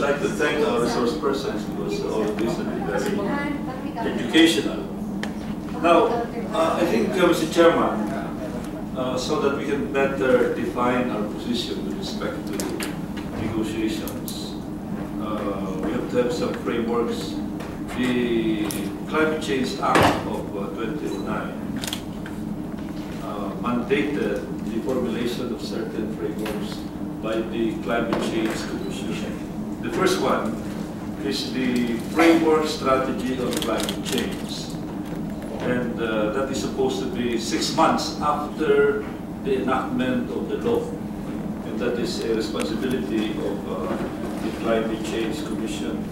like to thank our resource persons because all of this has been very educational. Now, I think, Mr. Chairman, so that we can better define our position with respect to negotiations, we have to have some frameworks. The Climate Change Act of 2009 mandated the formulation of certain frameworks by the Climate Change Commission. The first one is the Framework Strategy on Climate Change. And that is supposed to be 6 months after the enactment of the law. And that is a responsibility of the Climate Change Commission.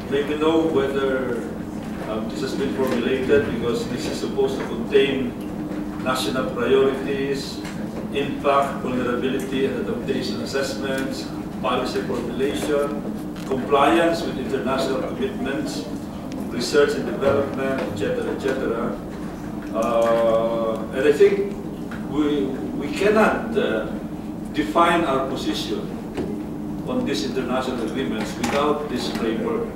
Let me know whether this has been formulated, because this is supposed to contain national priorities, impact, vulnerability and adaptation assessments, policy formulation, compliance with international commitments, research and development, etc., etc. And I think we cannot define our position on these international agreements without this framework.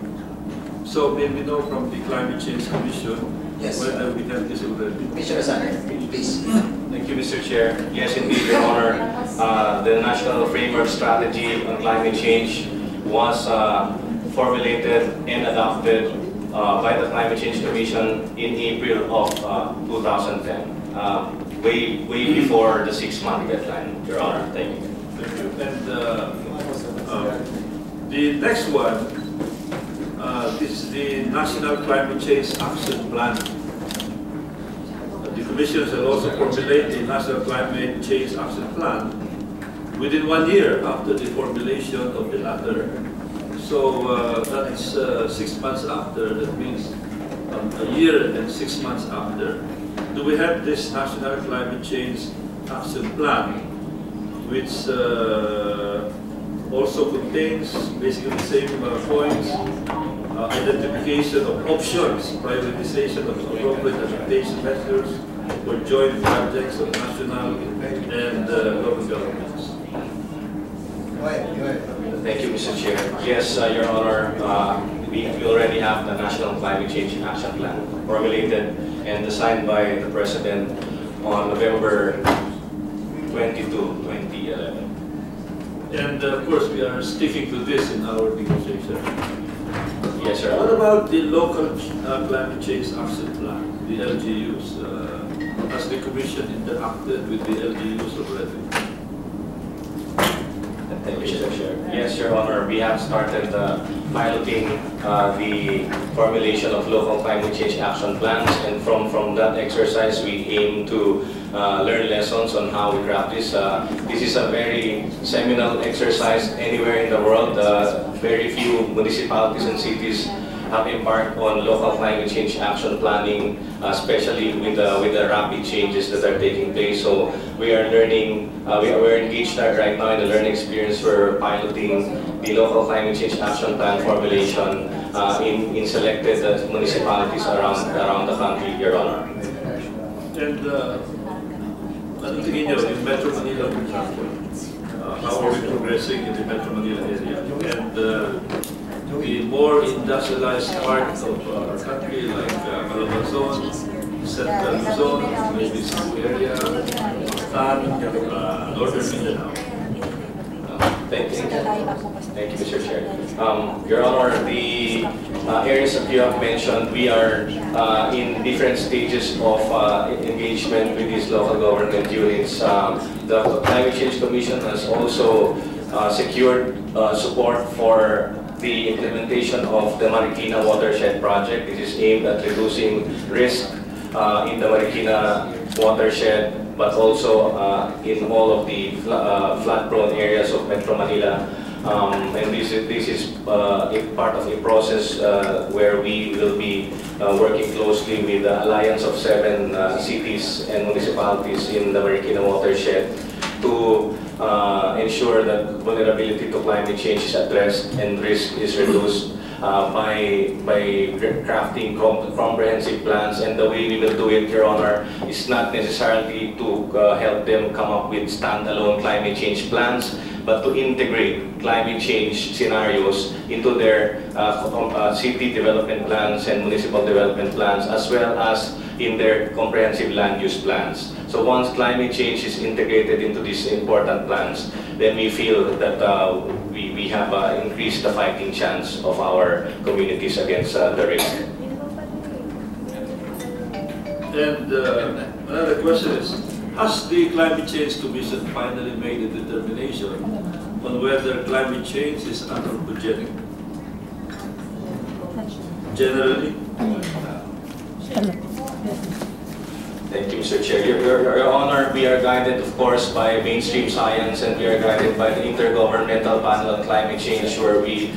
So may we know from the Climate Change Commission whether we have this already. Mr. Asante, please. Thank you, Mr. Chair. Yes, indeed, Your Honor. The National Framework Strategy on Climate Change was formulated and adopted by the Climate Change Commission in April of 2010, way before the 6-month deadline, Your Honor. Thank you. Thank you. And the next one is the National Climate Change Action Plan. The Commission shall also formulate the National Climate Change Action Plan within 1 year after the formulation of the latter. So that is 6 months after. That means a year and 6 months after. Do we have this National Climate Change Action Plan, which also contains basically the same points: identification of options, prioritization of appropriate adaptation measures for joint projects of national and local governments. Go ahead. Thank you, Mr. Chair. Yes, Your Honor, we already have the National Climate Change Action Plan formulated and signed by the President on November 22, 2011. And of course, we are sticking to this in our negotiation. Yes, sir. What about the local climate change action plan, the LGUs? Has the Commission interacted with the LGUs already? Thank you, Mr. Chair. Yes, Your Honor, we have started piloting the formulation of local climate change action plans, and from that exercise, we aim to learn lessons on how we craft this. This is a very seminal exercise anywhere in the world. Very few municipalities and cities have embarked on local climate change action planning, especially with the rapid changes that are taking place. So we are learning, we're engaged right now in the learning experience. We're piloting the local climate change action plan formulation in selected municipalities around the country, Your Honor. And ano tingin niyo, in Metro Manila, for example, how are we progressing in the Metro Manila area? And the more industrialized part of our country, like Malabazon, Central Luzon, maybe some area, Northern Mindanao. Thank you, Mr. Chair. Your Honor, the areas that you have mentioned, we are in different stages of engagement with these local government units. The Climate Change Commission has also secured support for the implementation of the Marikina Watershed Project. This is aimed at reducing risk in the Marikina watershed, but also in all of the flood-prone areas of Metro Manila. And this is a part of a process where we will be working closely with the Alliance of 7 cities and municipalities in the Marikina watershed to ensure that vulnerability to climate change is addressed and risk is reduced by crafting comprehensive plans. And the way we will do it, Your Honor, is not necessarily to help them come up with standalone climate change plans, but to integrate climate change scenarios into their city development plans and municipal development plans, as well as in their comprehensive land use plans. So once climate change is integrated into these important plans, then we feel that we have increased the fighting chance of our communities against the risk. And another question is, has the Climate Change Commission finally made a determination on whether climate change is anthropogenic? Generally? Thank you, Mr. Chair. Your Honor, we are guided, of course, by mainstream science, and we are guided by the Intergovernmental Panel on Climate Change, where the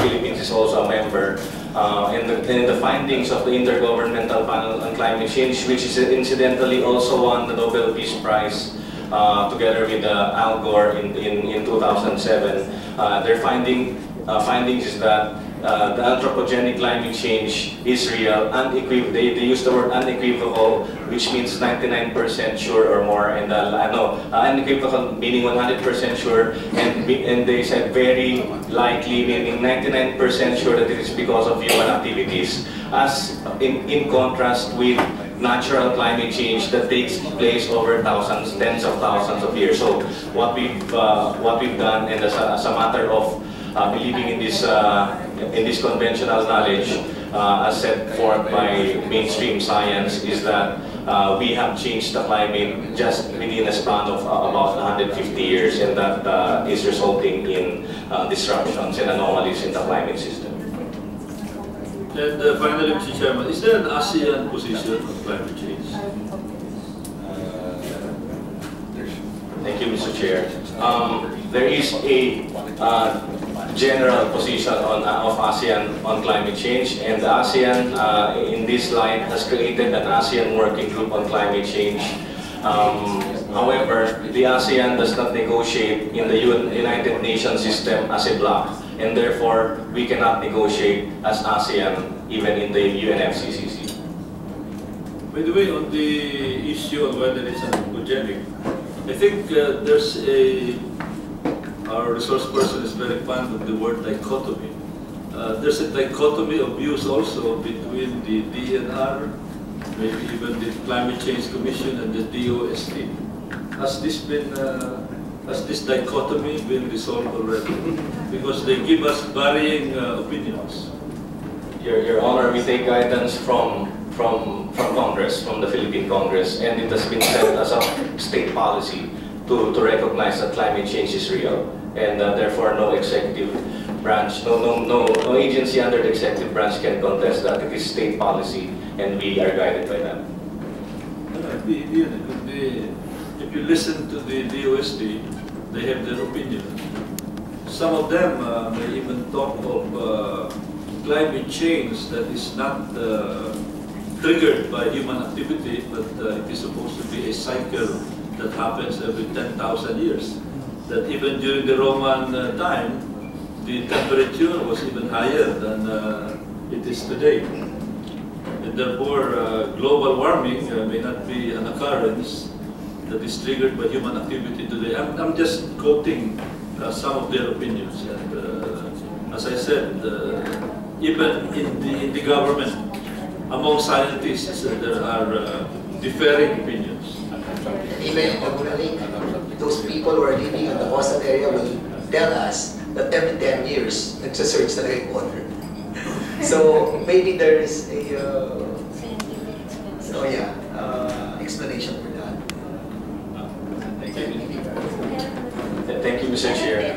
Philippines is also a member. And the findings of the Intergovernmental Panel on Climate Change, which is incidentally also won the Nobel Peace Prize together with Al Gore in 2007, their findings is that the anthropogenic climate change is real, unequivocal. They use the word unequivocal, which means 99% sure or more, and unequivocal meaning 100% sure, and they said very likely, meaning 99% sure that it is because of human activities, as in contrast with natural climate change that takes place over thousands, tens of thousands of years. So what we've done, and as a matter of believing in this conventional knowledge, as set forth by mainstream science, is that we have changed the climate just within a span of about 150 years, and that is resulting in disruptions and anomalies in the climate system. And finally, Mr. Chairman, is there an ASEAN position on climate change? Thank you, Mr. Chair. There is a general position of ASEAN on climate change, and the ASEAN in this line has created an ASEAN working group on climate change. However, the ASEAN does not negotiate in the United Nations system as a bloc, and therefore we cannot negotiate as ASEAN even in the UNFCCC. By the way, on the issue of whether it's anthropogenic, I think our resource person is very fond of the word dichotomy. There's a dichotomy of views also between the DNR, maybe even the Climate Change Commission, and the DOST. Has this dichotomy been resolved already? Because they give us varying opinions. Your Honor, we take guidance from Congress, from the Philippine Congress, and it has been set as a state policy to recognize that climate change is real, and therefore no executive branch, no agency under the executive branch can contest that. It is state policy, and we are guided by that. If you listen to the DOST, they have their opinion. Some of them may even talk of climate change that is not triggered by human activity, but it is supposed to be a cycle that happens every 10,000 years. That even during the Roman time, the temperature was even higher than it is today. And therefore, global warming may not be an occurrence that is triggered by human activity today. I'm just quoting some of their opinions. And as I said, even in the government, among scientists, there are differing opinions. Even those people who are living in the coastal area will tell us that every 10 years, nagsasurge talaga yung water. So maybe there is a explanation for that. Thank you, Mr. Chair.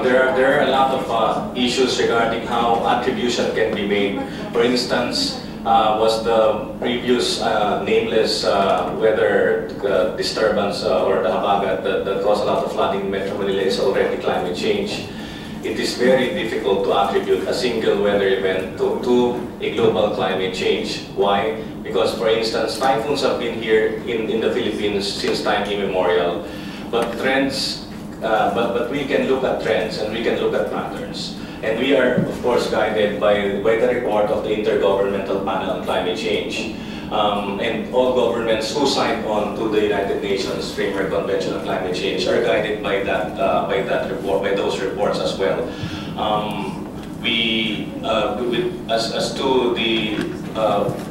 There are a lot of issues regarding how attribution can be made. For instance, was the previous nameless weather disturbance or the habagat that caused a lot of flooding in Metro Manila is already climate change. It is very difficult to attribute a single weather event to a global climate change. Why? Because, for instance, typhoons have been here in the Philippines since time immemorial, but trends, but we can look at trends and we can look at patterns. And we are, of course, guided by the report of the Intergovernmental Panel on Climate Change. and all governments who signed on to the United Nations Framework Convention on Climate Change are guided by that report, by those reports as well. As to the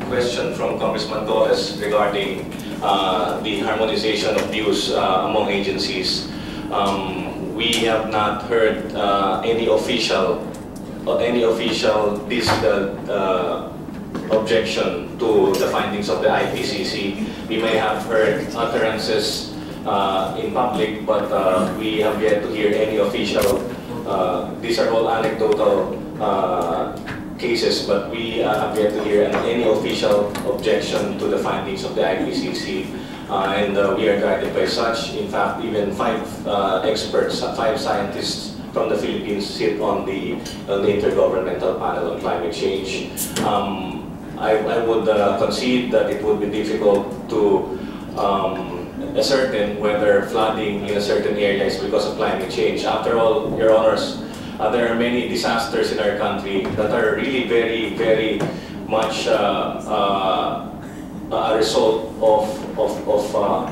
question from Congressman Golez regarding the harmonization of views among agencies, we have not heard any official objection to the findings of the IPCC. We may have heard utterances in public, but we have yet to hear any official. These are all anecdotal cases, but we have yet to hear any official objection to the findings of the IPCC. And we are guided by such. In fact, even five scientists from the Philippines sit on the Intergovernmental Panel on Climate Change. I would concede that it would be difficult to ascertain whether flooding in a certain area is because of climate change. After all, Your Honors, there are many disasters in our country that are really very, very much a result of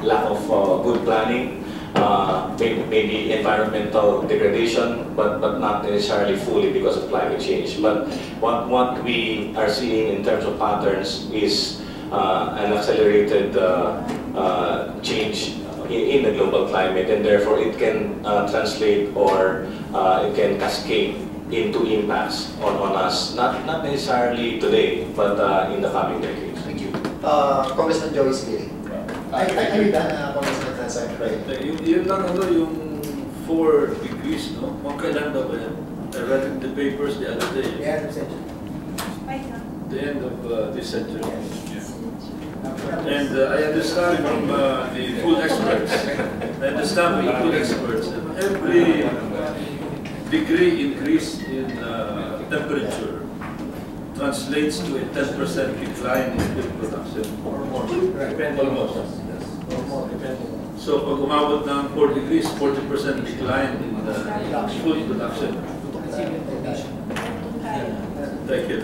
lack of good planning, maybe environmental degradation, but not necessarily fully because of climate change. But what we are seeing in terms of patterns is an accelerated change in the global climate, and therefore it can translate or it can cascade into impacts on us, not necessarily today, but in the coming decades. Thank you. Congressman Joey Smith. Are you done, Congressman Right. Yun lang yung 4 degrees, no? Kailan daw ba yan? I read in the papers the other day. The end of century. The end of this century. And I understand from the food experts, every degree increase in temperature translates to a 10% decline in food production. Almost. So pag umabot ng 4 degrees, 40% decline in food production. Thank you.